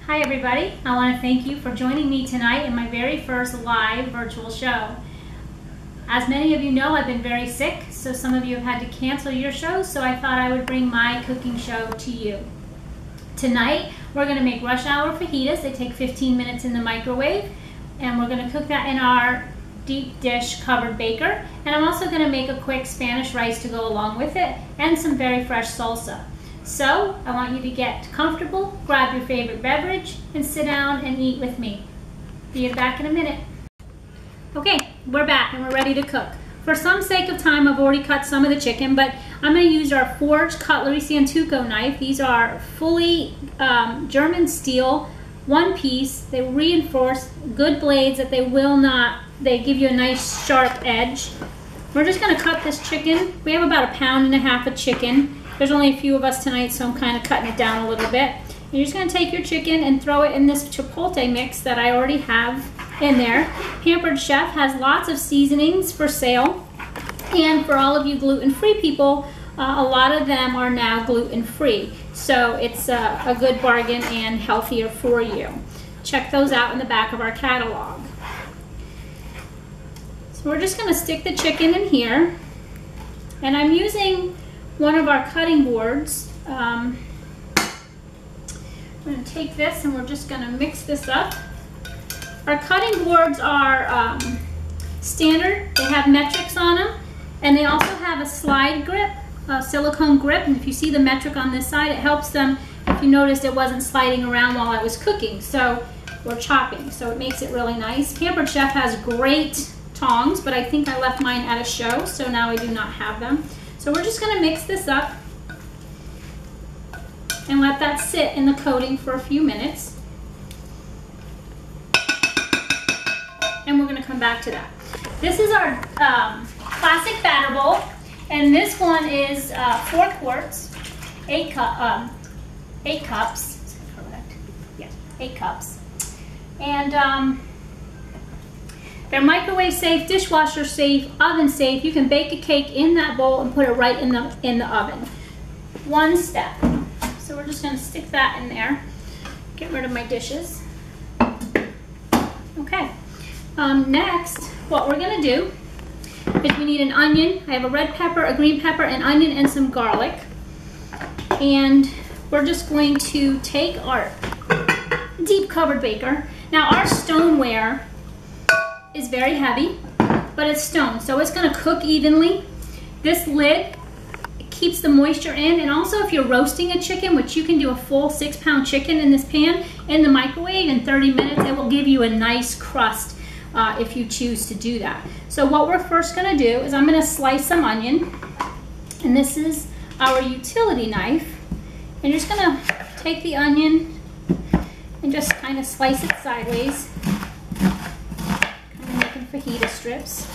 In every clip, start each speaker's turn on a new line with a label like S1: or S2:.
S1: Hi everybody, I want to thank you for joining me tonight in my very first live virtual show. As many of you know, I've been very sick, so some of you have had to cancel your shows, so I thought I would bring my cooking show to you. Tonight, we're going to make rush hour fajitas. They take 15 minutes in the microwave, and we're going to cook that in our deep dish covered baker. And I'm also going to make a quick Spanish rice to go along with it, and some very fresh salsa. So, I want you to get comfortable, grab your favorite beverage, and sit down and eat with me. Be back in a minute. Okay, we're back and we're ready to cook. For some sake of time, I've already cut some of the chicken, but I'm going to use our Forge Cutlery Santoku knife. These are fully German steel, one piece. They reinforce, good blades that they give you a nice sharp edge. We're just going to cut this chicken. We have about 1.5 pounds of chicken. There's only a few of us tonight, so I'm kind of cutting it down a little bit. And you're just going to take your chicken and throw it in this chipotle mix that I already have in there. Pampered Chef has lots of seasonings for sale. And for all of you gluten-free people, a lot of them are now gluten-free. So it's a good bargain and healthier for you. Check those out in the back of our catalog. So we're just going to stick the chicken in here. And I'm using one of our cutting boards. We're going to take this and we're just going to mix this up. Our cutting boards are standard. They have metrics on them, and they also have a slide grip, a silicone grip. And if you see the metric on this side, it helps them. If you noticed, it wasn't sliding around while I was cooking, so we're chopping. So it makes it really nice. Pampered Chef has great tongs, but I think I left mine at a show, so now I do not have them. So we're just going to mix this up and let that sit in the coating for a few minutes. And we're going to come back to that. This is our classic batter bowl, and this one is 4 quarts, 8 cups. Correct? Yeah, 8 cups. And they're microwave safe, dishwasher safe, oven safe. You can bake a cake in that bowl and put it right in the oven. One step. So we're just going to stick that in there. Get rid of my dishes. Okay. Next, what we're going to do is we need an onion. I have a red pepper, a green pepper, an onion, and some garlic. And we're just going to take our deep covered baker. Now our stoneware is very heavy, but it's stone, so it's going to cook evenly. This lid keeps the moisture in, and also if you're roasting a chicken, which you can do a full 6-pound chicken in this pan in the microwave in 30 minutes, it will give you a nice crust if you choose to do that. So what we're first going to do is I'm going to slice some onion, and this is our utility knife, and you're just going to take the onion and just kind of slice it sideways. Fajita strips.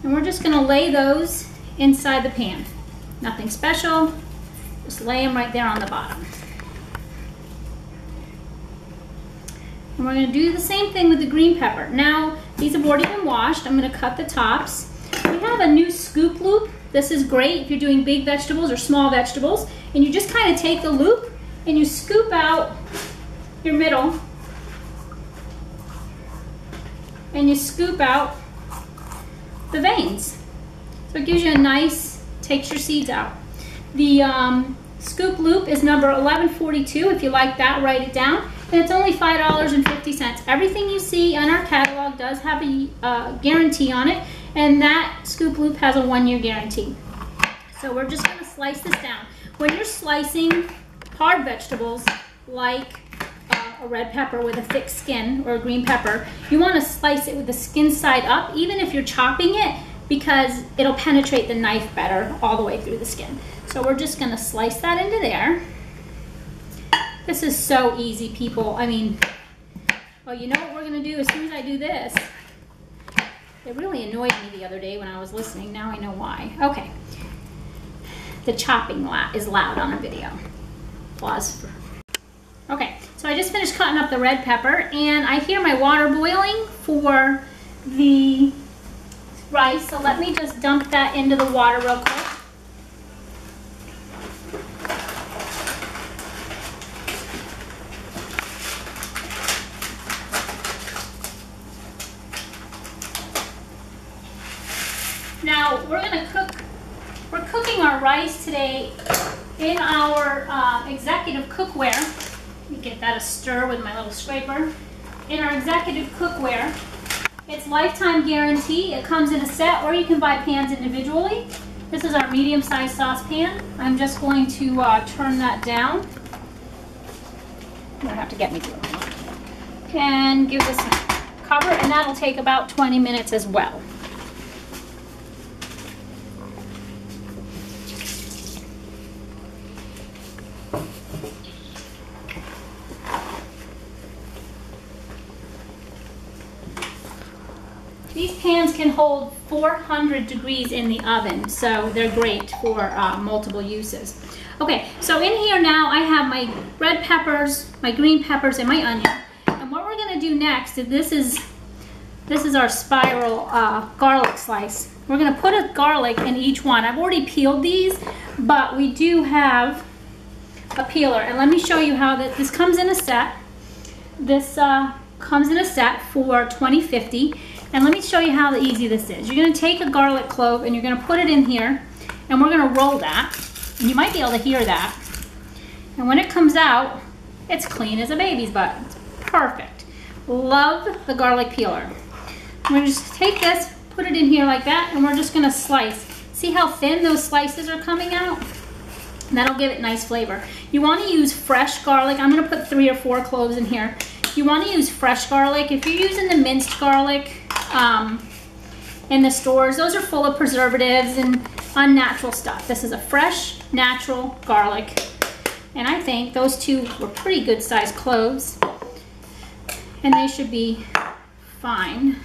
S1: And we're just going to lay those inside the pan. Nothing special, just lay them right there on the bottom. And we're going to do the same thing with the green pepper. Now, these have already been washed. I'm going to cut the tops. We have a new scoop loop. This is great if you're doing big vegetables or small vegetables. And you just kind of take the loop and you scoop out your middle, and you scoop out the veins. So it gives you a nice, takes your seeds out. The scoop loop is number 1142. If you like that, write it down. And it's only $5.50. Everything you see on our catalog does have a guarantee on it, and that scoop loop has a 1-year guarantee. So we're just going to slice this down. When you're slicing hard vegetables like a red pepper with a thick skin or a green pepper, you want to slice it with the skin side up, even if you're chopping it, because it'll penetrate the knife better all the way through the skin. So we're just going to slice that into there. This is so easy, people. I mean, well, you know what we're going to do as soon as I do this? It really annoyed me the other day when I was listening. Now I know why. Okay. The chopping is loud on a video. Pause for... Okay, so I just finished cutting up the red pepper, and I hear my water boiling for the rice, so let me just dump that into the water real quick. our rice today in our executive cookware. Let me get that a stir with my little scraper. In our executive cookware, it's lifetime guarantee. It comes in a set, or you can buy pans individually. This is our medium-sized saucepan. I'm just going to turn that down. You don't have to get me to it. And give this a cover, and that'll take about 20 minutes as well. These pans can hold 400 degrees in the oven, so they're great for multiple uses. Okay, so in here now I have my red peppers, my green peppers, and my onion. And what we're going to do next is this is our spiral garlic slice. We're going to put a garlic in each one. I've already peeled these, but we do have a peeler. And let me show you how this comes in a set. This comes in a set for $20.50. And let me show you how easy this is. You're going to take a garlic clove and you're going to put it in here, and we're going to roll that. And you might be able to hear that. And when it comes out, it's clean as a baby's butt. It's perfect. Love the garlic peeler. We're going to just take this, put it in here like that, and we're just going to slice. See how thin those slices are coming out? And that'll give it nice flavor. You want to use fresh garlic. I'm going to put 3 or 4 cloves in here. You want to use fresh garlic. If you're using the minced garlic in the stores, those are full of preservatives and unnatural stuff. This is a fresh, natural garlic. And I think those two were pretty good sized cloves. And they should be fine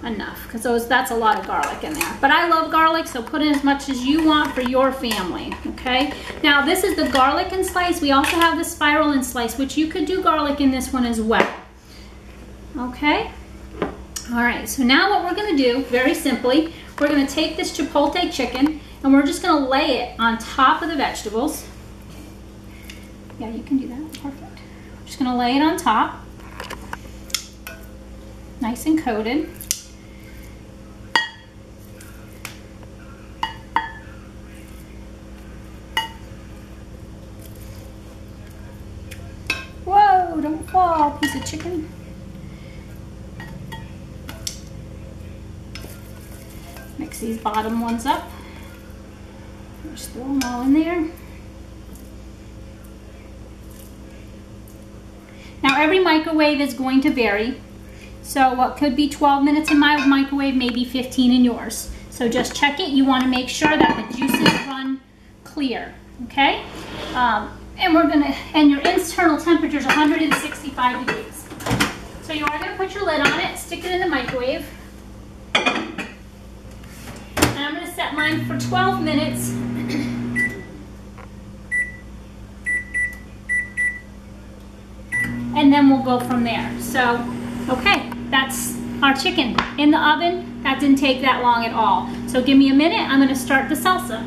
S1: enough, because that's a lot of garlic in there. But I love garlic, so put in as much as you want for your family, okay? Now this is the garlic and slice. We also have the spiral and slice, which you could do garlic in this one as well. Okay? All right, so now what we're gonna do, very simply, we're gonna take this chipotle chicken and we're just gonna lay it on top of the vegetables. Yeah, you can do that, perfect. Just gonna lay it on top, nice and coated. Whoa, don't fall, piece of chicken. Mix these bottom ones up. Just throw them all in there. Now every microwave is going to vary. So what could be 12 minutes in my microwave, maybe 15 in yours. So just check it. You want to make sure that the juices run clear, okay? And your internal temperature is 165 degrees. So you are going to put your lid on it, stick it in the microwave. And I'm going to set mine for 12 minutes. And then we'll go from there. So, okay, that's our chicken in the oven. That didn't take that long at all. So give me a minute, I'm going to start the salsa.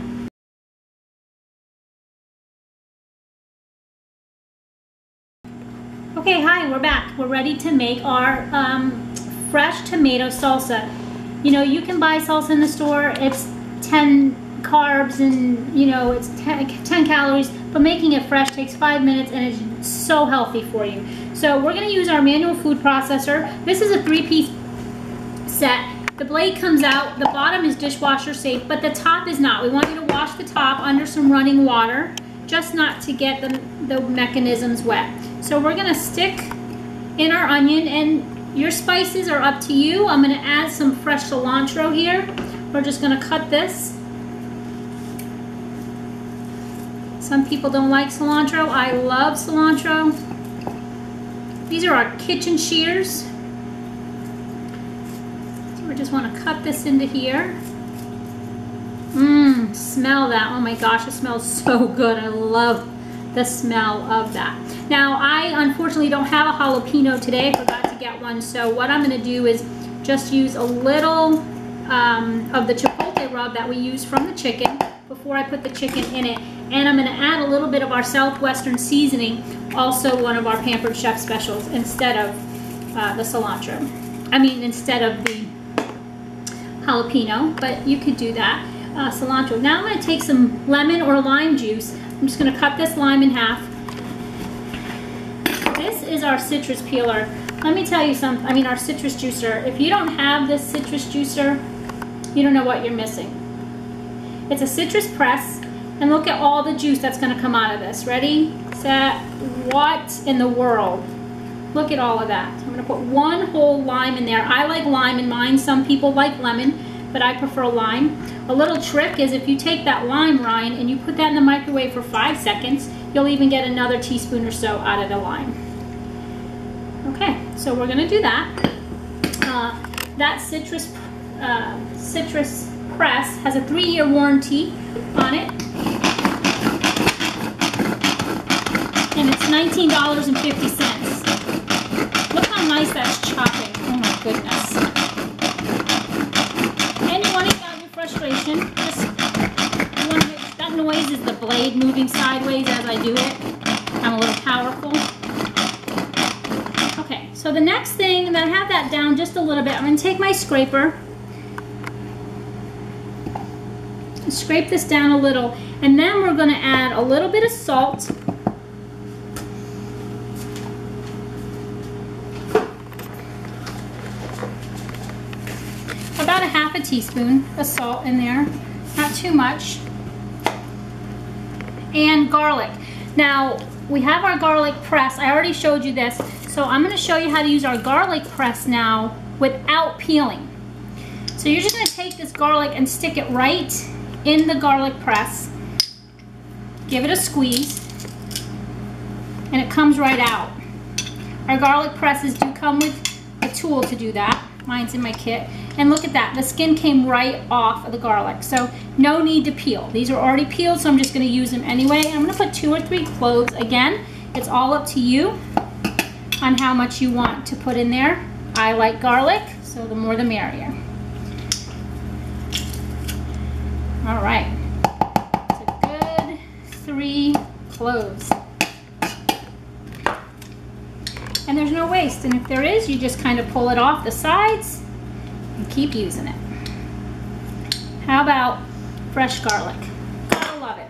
S1: Okay, hi, we're back. We're ready to make our fresh tomato salsa. You know, you can buy salsa in the store. It's 10 carbs and, you know, it's 10 calories, but making it fresh takes 5 minutes and it's so healthy for you. So we're going to use our manual food processor. This is a 3-piece set. The blade comes out, the bottom is dishwasher safe, but the top is not. We want you to wash the top under some running water, just not to get the mechanisms wet. So we're going to stick in our onion, and your spices are up to you. I'm going to add some fresh cilantro here. We're just going to cut this. Some people don't like cilantro. I love cilantro. These are our kitchen shears. So we just want to cut this into here. Smell that. Oh my gosh, it smells so good. I love the smell of that. Now, I unfortunately don't have a jalapeno today. I forgot to get one. So what I'm going to do is just use a little of the chipotle rub that we use from the chicken before I put the chicken in it. And I'm going to add a little bit of our Southwestern seasoning, also one of our Pampered Chef specials, instead of the cilantro. I mean, instead of the jalapeno, but you could do that. cilantro. Now I'm going to take some lemon or lime juice. I'm just going to cut this lime in half. This is our citrus peeler. Let me tell you something, our citrus juicer. If you don't have this citrus juicer, you don't know what you're missing. It's a citrus press, and look at all the juice that's going to come out of this. Ready, set, what in the world? Look at all of that. So I'm going to put one whole lime in there. I like lime in mine. Some people like lemon, but I prefer lime. A little trick is if you take that lime rind and you put that in the microwave for 5 seconds, you'll even get another teaspoon or so out of the lime. Okay, so we're going to do that. That citrus press has a 3-year warranty on it. And it's $19.50. Look how nice that's chopping. Oh my goodness. And you want to get out your frustration. That noise is the blade moving sideways as I do it. I'm a little powerful. Okay, so the next thing, that I have that down just a little bit, I'm going to take my scraper, scrape this down a little, and then we're going to add a little bit of salt. About a half a teaspoon of salt in there, not too much. And garlic. Now, we have our garlic press. I already showed you this, so I'm going to show you how to use our garlic press now without peeling. So you're just going to take this garlic and stick it right in the garlic press. Give it a squeeze, and it comes right out. Our garlic presses do come with a tool to do that. Mine's in my kit. And look at that, the skin came right off of the garlic, so no need to peel. These are already peeled, so I'm just going to use them anyway. I'm going to put 2 or 3 cloves. Again, it's all up to you on how much you want to put in there. I like garlic, so the more the merrier. All right, it's a good 3 cloves. And there's no waste, and if there is, you just kind of pull it off the sides and keep using it. How about fresh garlic? I love it.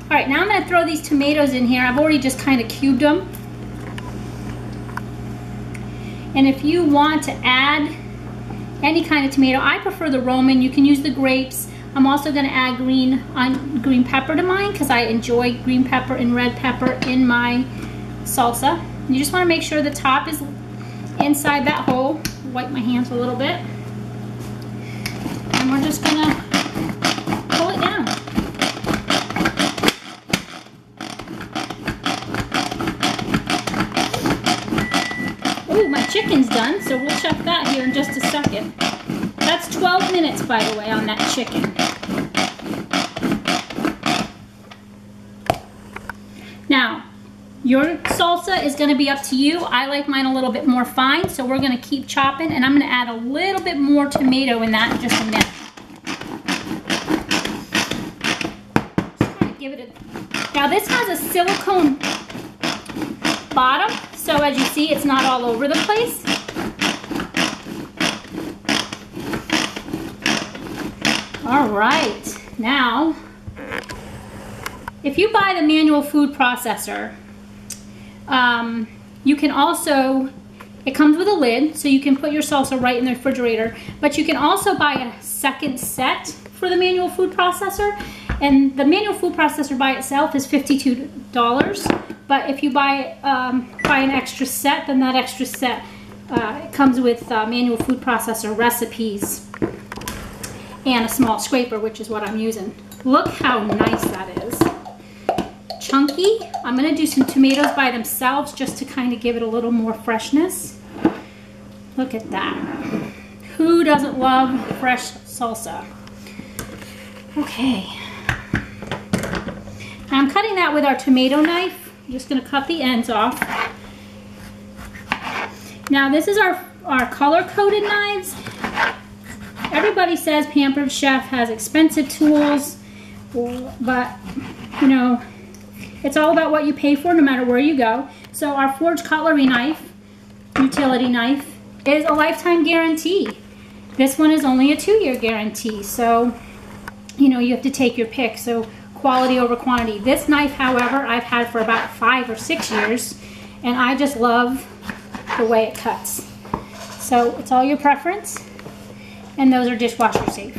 S1: All right, now I'm going to throw these tomatoes in here. I've already just kind of cubed them. And if you want to add any kind of tomato, I prefer the Roman. You can use the grapes. I'm also going to add green pepper to mine because I enjoy green pepper and red pepper in my salsa. You just want to make sure the top is inside that hole. Wipe my hands a little bit. And we're just going to pull it down. Ooh, my chicken's done, so we'll check that here in just a second. That's 12 minutes, by the way, on that chicken. Now, your salsa is going to be up to you. I like mine a little bit more fine, so we're going to keep chopping, and I'm going to add a little bit more tomato in that in just a minute. Just kind of give it a... Now this has a silicone bottom, so as you see, it's not all over the place. All right, now, if you buy the manual food processor, you can also, it comes with a lid, so you can put your salsa right in the refrigerator, but you can also buy a second set for the manual food processor, and the manual food processor by itself is $52, but if you buy an extra set, then that extra set it comes with manual food processor recipes and a small scraper, which is what I'm using. Look how nice that is. Chunky. I'm going to do some tomatoes by themselves just to kind of give it a little more freshness. Look at that. Who doesn't love fresh salsa? Okay. I'm cutting that with our tomato knife. I'm just going to cut the ends off. Now this is our color-coded knives. Everybody says Pampered Chef has expensive tools, but you know, it's all about what you pay for no matter where you go. So our Forge cutlery knife, utility knife, is a lifetime guarantee. This one is only a 2-year guarantee. So you know, you have to take your pick. So quality over quantity. This knife, however, I've had for about 5 or 6 years, and I just love the way it cuts. So it's all your preference, and those are dishwasher safe.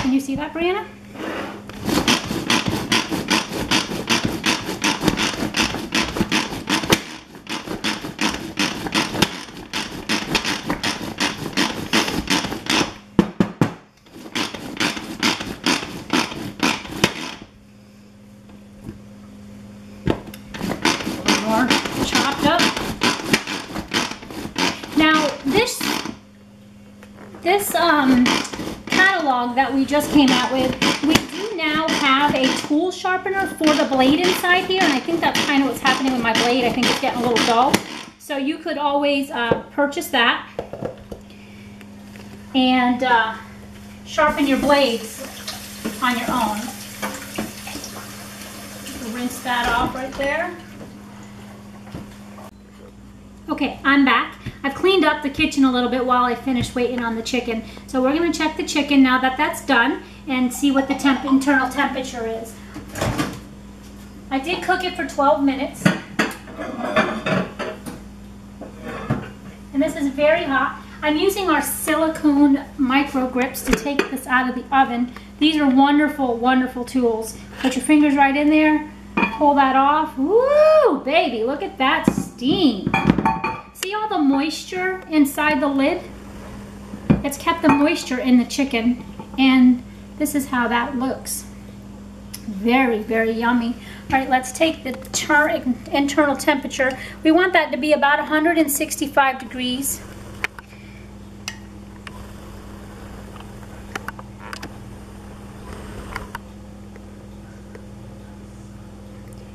S1: Can you see that, Brianna? More chopped up. Now this catalog that we just came out with, we do now have a tool sharpener for the blade inside here, and I think that's kind of what's happening with my blade. I think it's getting a little dull. So you could always purchase that and sharpen your blades on your own. Rinse that off right there. Okay, I'm back. I've cleaned up the kitchen a little bit while I finished waiting on the chicken. So we're going to check the chicken now that that's done and see what the internal temperature is. I did cook it for 12 minutes. And this is very hot. I'm using our silicone micro grips to take this out of the oven. These are wonderful, wonderful tools. Put your fingers right in there, pull that off. Woo, baby, look at that steam. See all the moisture inside the lid? It's kept the moisture in the chicken, and this is how that looks. Very, very yummy. All right, let's take the internal temperature. We want that to be about 165 degrees.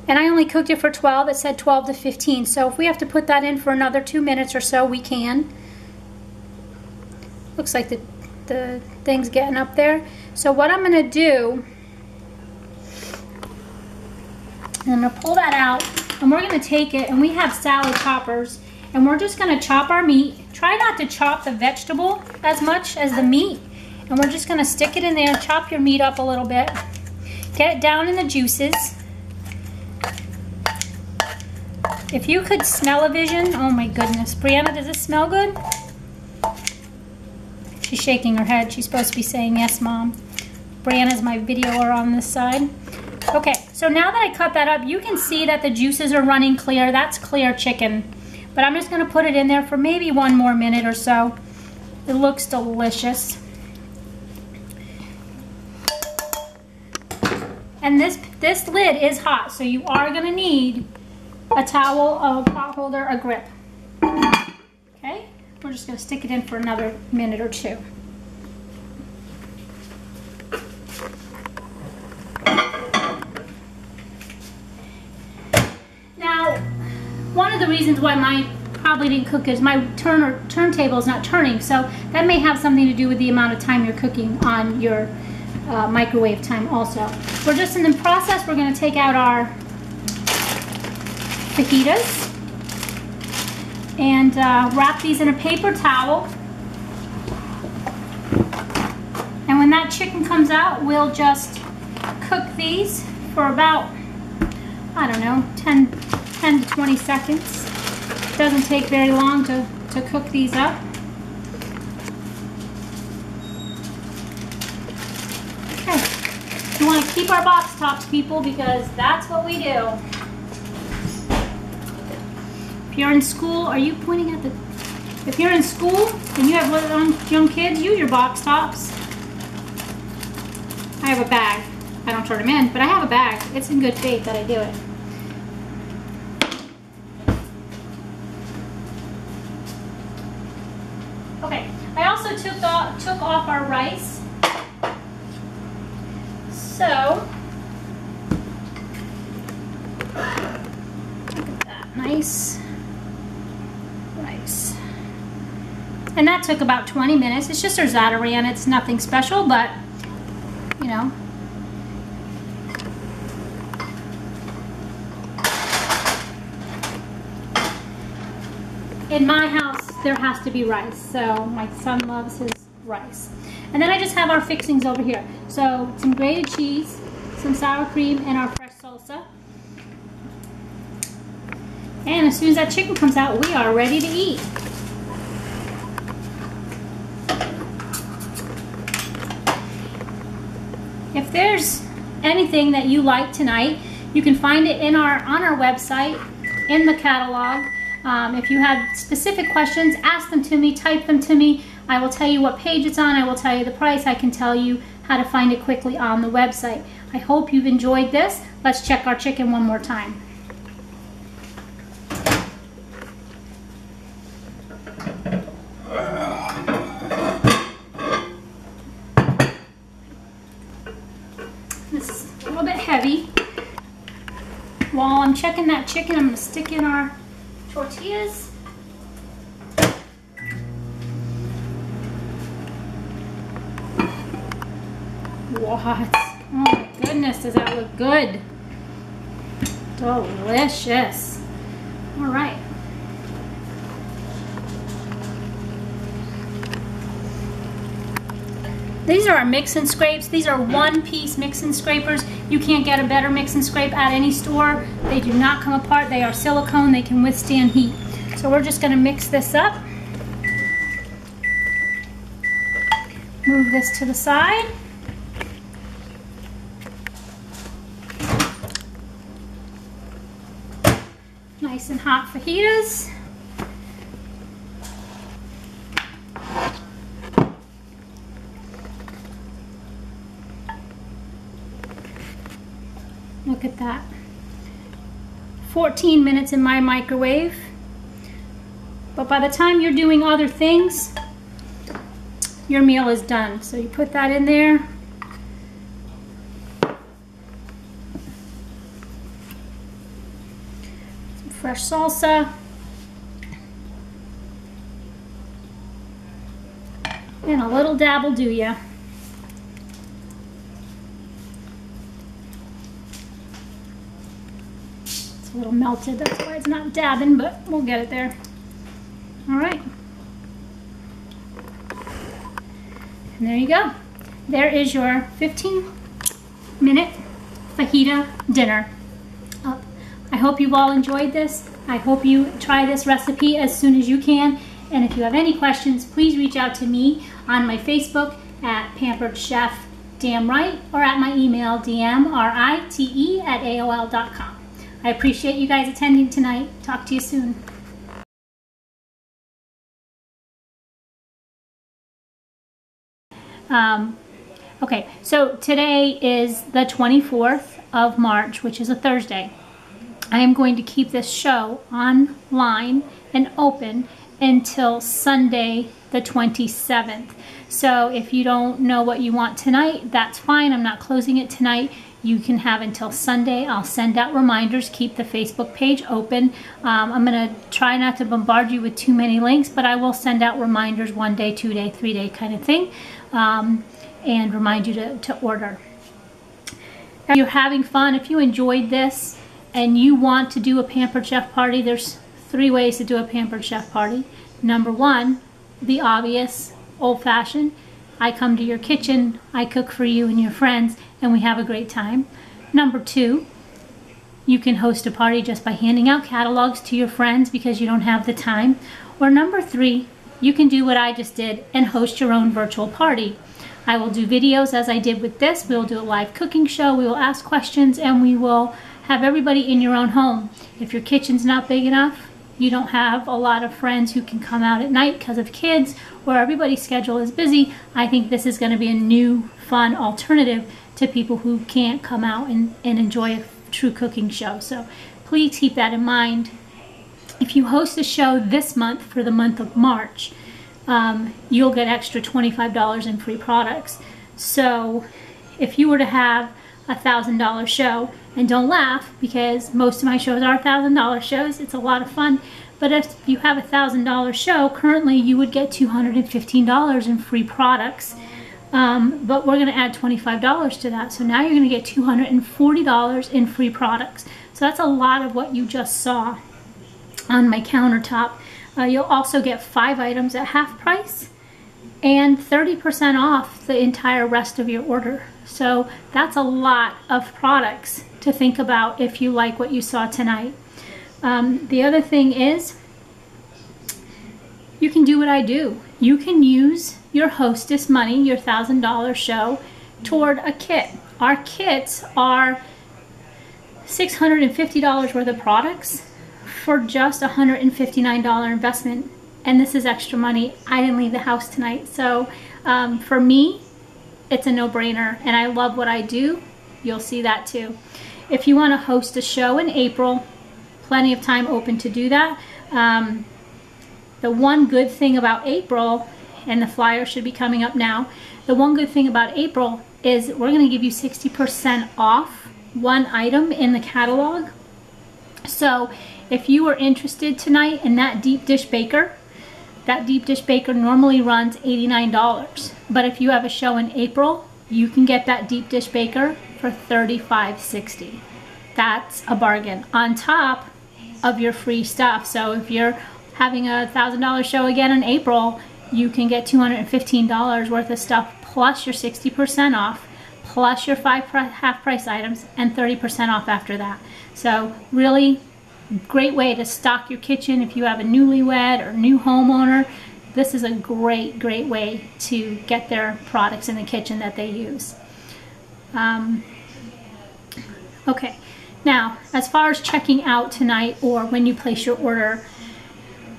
S1: And I only cooked it for 12. It said 12 to 15. So if we have to put that in for another 2 minutes or so, we can. Looks like the thing's getting up there. So what I'm going to do, I'm going to pull that out, and we're going to take it, and we have salad choppers, and we're just going to chop our meat. Try not to chop the vegetable as much as the meat. And we're just going to stick it in there, chop your meat up a little bit, get it down in the juices. If you could smell-o-vision, oh my goodness. Brianna, does this smell good? She's shaking her head. She's supposed to be saying, yes, Mom. Brianna's my videoer on this side. Okay, so now that I cut that up, you can see that the juices are running clear. That's clear chicken. But I'm just going to put it in there for maybe 1 more minute or so. It looks delicious. And this lid is hot, so you are going to need a towel, a pot holder, a grip. Okay, we're just going to stick it in for another minute or 2. Now, one of the reasons why mine probably didn't cook is my turntable is not turning, so that may have something to do with the amount of time you're cooking on your microwave time also. We're just in the process, we're going to take out our fajitas and wrap these in a paper towel, and when that chicken comes out, we'll just cook these for about, I don't know, 10 to 20 seconds. It doesn't take very long to cook these up. Okay, we want to keep our box tops, people, because that's what we do. If you're in school, are you pointing at the... If you're in school and you have young kids, use your box tops. I have a bag. I don't turn them in, but I have a bag. It's in good faith that I do it. Okay, I also took off our rice. So, look at that, nice rice. And that took about 20 minutes. It's just our Zatarain. It's nothing special, but, you know. In my house, there has to be rice, so my son loves his rice. And then I just have our fixings over here. So some grated cheese, some sour cream, and our fresh salsa. And as soon as that chicken comes out, we are ready to eat. If there's anything that you like tonight, you can find it on our website, in the catalog. If you have specific questions, ask them to me, type them to me. I will tell you what page it's on, I will tell you the price, I can tell you how to find it quickly on the website. I hope you've enjoyed this. Let's check our chicken one more time. This is a little bit heavy. While I'm checking that chicken, I'm going to stick in our tortillas. What? Oh my goodness, does that look good? Delicious. All right. These are our mix and scrapes. These are one-piece mix and scrapers. You can't get a better mix and scrape at any store. They do not come apart. They are silicone. They can withstand heat. So we're just going to mix this up. Move this to the side. Nice and hot fajitas. Look at that. 14 minutes in my microwave. But by the time you're doing other things, your meal is done. So you put that in there. Some fresh salsa. And a little dab will do ya. A little melted, that's why it's not dabbing, but we'll get it there. All right. And there you go. There is your 15-minute fajita dinner up. I hope you've all enjoyed this. I hope you try this recipe as soon as you can. And if you have any questions, please reach out to me on my Facebook at Pampered Chef Damright or at my email dmrite@aol.com. I appreciate you guys attending tonight. Talk to you soon. Okay, so today is the 24th of March, which is a Thursday. I am going to keep this show online and open until Sunday the 27th. So if you don't know what you want tonight, that's fine. I'm not closing it tonight. You can have until Sunday. I'll send out reminders. Keep the Facebook page open. I'm going to try not to bombard you with too many links, but I will send out reminders 1 day, 2 day, 3 day kind of thing, and remind you to order. If you're having fun, if you enjoyed this and you want to do a Pampered Chef party, there's 3 ways to do a Pampered Chef party. Number 1, the obvious, old-fashioned. I come to your kitchen, I cook for you and your friends, and we have a great time. Number 2, you can host a party just by handing out catalogs to your friends because you don't have the time. Or number 3, you can do what I just did and host your own virtual party. I will do videos as I did with this. We will do a live cooking show, we will ask questions, and we will have everybody in your own home. If your kitchen's not big enough, you don't have a lot of friends who can come out at night because of kids, or everybody's schedule is busy, I think this is going to be a new, fun alternative to people who can't come out and enjoy a true cooking show. So please keep that in mind. If you host a show this month for the month of March, you'll get extra $25 in free products. So if you were to have a $1,000 show, and don't laugh because most of my shows are $1,000 shows, it's a lot of fun, but if you have a $1,000 show, currently you would get $215 in free products, but we're going to add $25 to that, so now you're going to get $240 in free products. So that's a lot of what you just saw on my countertop. You'll also get 5 items at half price, and 30% off the entire rest of your order. So that's a lot of products to think about if you like what you saw tonight. The other thing is, you can do what I do. You can use your hostess money, your $1,000 show, toward a kit. Our kits are $650 worth of products for just $159 investment. And this is extra money. I didn't leave the house tonight. So for me, it's a no-brainer. And I love what I do. You'll see that too. If you want to host a show in April, plenty of time open to do that. The one good thing about April, and the flyer should be coming up now, the one good thing about April is we're going to give you 60% off one item in the catalog. So if you were interested tonight in that deep dish baker, that deep dish baker normally runs $89. But if you have a show in April, you can get that deep dish baker for $35.60. That's a bargain on top of your free stuff. So if you're having a $1,000 show again in April, you can get $215 worth of stuff plus your 60% off, plus your 5 half price items, and 30% off after that. So really great way to stock your kitchen if you have a newlywed or new homeowner. This is a great way to get their products in the kitchen that they use. Okay, now as far as checking out tonight or when you place your order,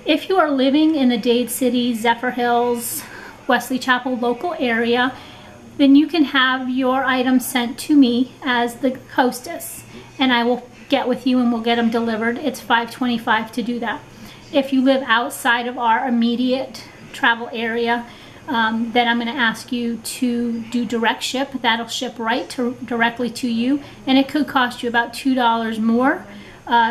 S1: if you are living in the Dade City, Zephyrhills, Wesley Chapel local area, then you can have your items sent to me as the hostess, and I will get with you and we'll get them delivered. It's $5.25 to do that. If you live outside of our immediate travel area, then I'm going to ask you to do direct ship. That'll ship directly to you, and it could cost you about $2 more.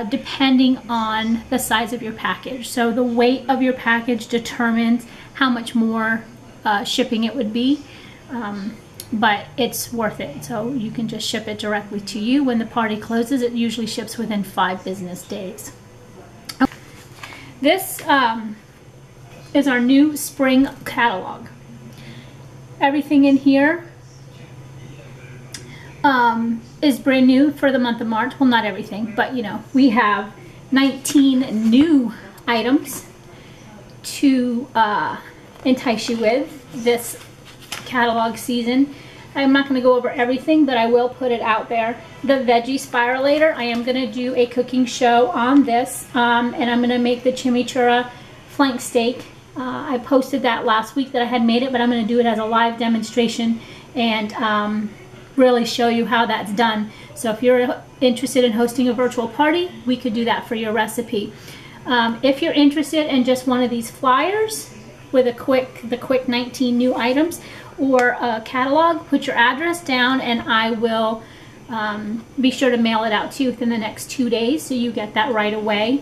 S1: Depending on the size of your package. So the weight of your package determines how much more shipping it would be, but it's worth it. So you can just ship it directly to you. When the party closes, it usually ships within 5 business days. This is our new spring catalog. Everything in here is brand new for the month of March. Well, not everything, but you know, we have 19 new items to entice you with this catalog season. I'm not going to go over everything, but I will put it out there. The Veggie Spiralator, I am going to do a cooking show on this, and I'm going to make the chimichurri flank steak. I posted that last week that I had made it, but I'm going to do it as a live demonstration and really show you how that's done. So if you're interested in hosting a virtual party, we could do that for your recipe. If you're interested in just one of these flyers with the quick 19 new items or a catalog, put your address down and I will be sure to mail it out to you within the next 2 days so you get that right away.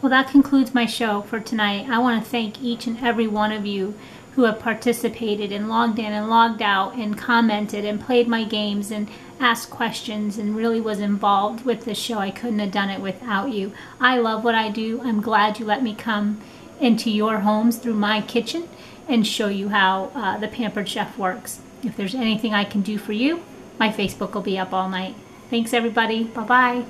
S1: Well, that concludes my show for tonight. I want to thank each and every one of you who have participated and logged in and logged out and commented and played my games and asked questions and really was involved with this show. I couldn't have done it without you. I love what I do. I'm glad you let me come into your homes through my kitchen and show you how the Pampered Chef works. If there's anything I can do for you, my Facebook will be up all night. Thanks, everybody. Bye-bye.